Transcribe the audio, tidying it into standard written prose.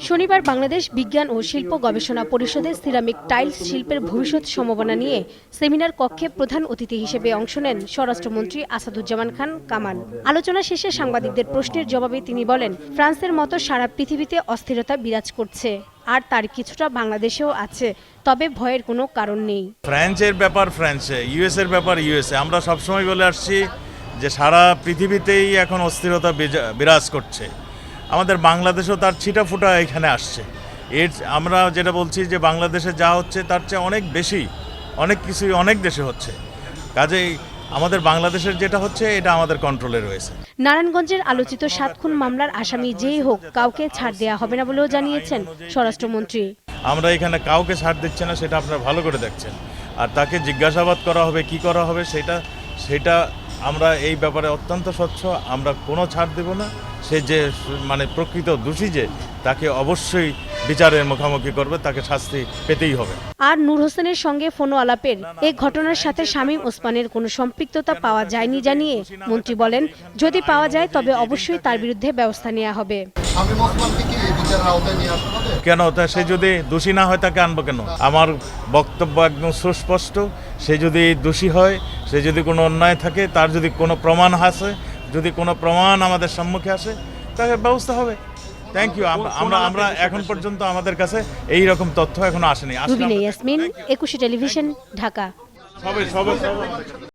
শনিবার বাংলাদেশ বিজ্ঞান ও শিল্প গবেষণা পরিষদের সিরামিক টাইলস শিল্পের ভবিষ্যৎ সম্ভাবনা নিয়ে সেমিনার কক্ষে প্রধান অতিথি হিসেবে অংশ নেন স্বরাষ্ট্রমন্ত্রী আসাদুজ্জামান খান কামাল। আলোচনা শেষে সাংবাদিকদের প্রশ্নের জবাবে তিনি বলেন, ফ্রান্সের মতো সারা পৃথিবীতে অস্থিরতা বিরাজ করছে, আর তার কিছুটা বাংলাদেশেও আছে, তবে ভয়ের কোনো কারণ নেই। ফ্রান্সের ব্যাপার ফ্রান্সে, ইউএস এর ব্যাপার ইউএসএ। আমরা সবসময় বলে আসছি যে সারা পৃথিবীতেই এখন অস্থিরতা বিরাজ করছে, আমাদের বাংলাদেশও তার ছিটাফোঁটা এখানে আসছে। আমরা যেটা বলছি যে বাংলাদেশে যা হচ্ছে তার চেয়ে অনেক বেশি, অনেক কিছুই অনেক দেশে হচ্ছে, কাজেই আমাদের বাংলাদেশের যেটা হচ্ছে এটা আমাদের কন্ট্রোলে রয়েছে। নারায়ণগঞ্জের আলোচিত ৭ খুন মামলার আসামি যেই হোক, কাউকে ছাড় দেওয়া হবে না বলেও জানিয়েছেন স্বরাষ্ট্রমন্ত্রী। আমরা এখানে কাউকে ছাড় দিচ্ছি না, সেটা আপনারা ভালো করে দেখছেন। আর তাকে জিজ্ঞাসাবাদ করা হবে, কি করা হবে সেটা আমরা এই ব্যাপারে অত্যন্ত স্বচ্ছ। আমরা কোনো ছাড় দেব না। সে যে প্রকৃত দোষী, যে তাকে অবশ্যই বিচারের মুখোমুখি করবে, তাকে শাস্তি পেতেই হবে। আর নূর হোসেনের সঙ্গে ফোনো আলাপের এই ঘটনার সাথে শামীম ওসমানের কোনো সম্পৃক্ততা পাওয়া যায়নি জানিয়ে মন্ত্রী বলেন, যদি পাওয়া যায় তবে অবশ্যই তার বিরুদ্ধে ব্যবস্থা নেওয়া হবে। কেন সে যদি দোষী না হয় তাকে আনবো কেন? আমার বক্তব্য একদম সুস্পষ্ট। সে যদি দোষী হয়, সে যদি কোনো অন্যায় থাকে, তার যদি কোনো প্রমাণ আসে, যদি কোনো প্রমাণ আমাদের সম্মুখে আসে, তাকে ব্যবস্থা হবে। Thank you. আমরা এখন পর্যন্ত আমাদের কাছে এই রকম তথ্য এখনো আসেনি। ইয়াসমিন, 21 টেলিভিশন, ঢাকা।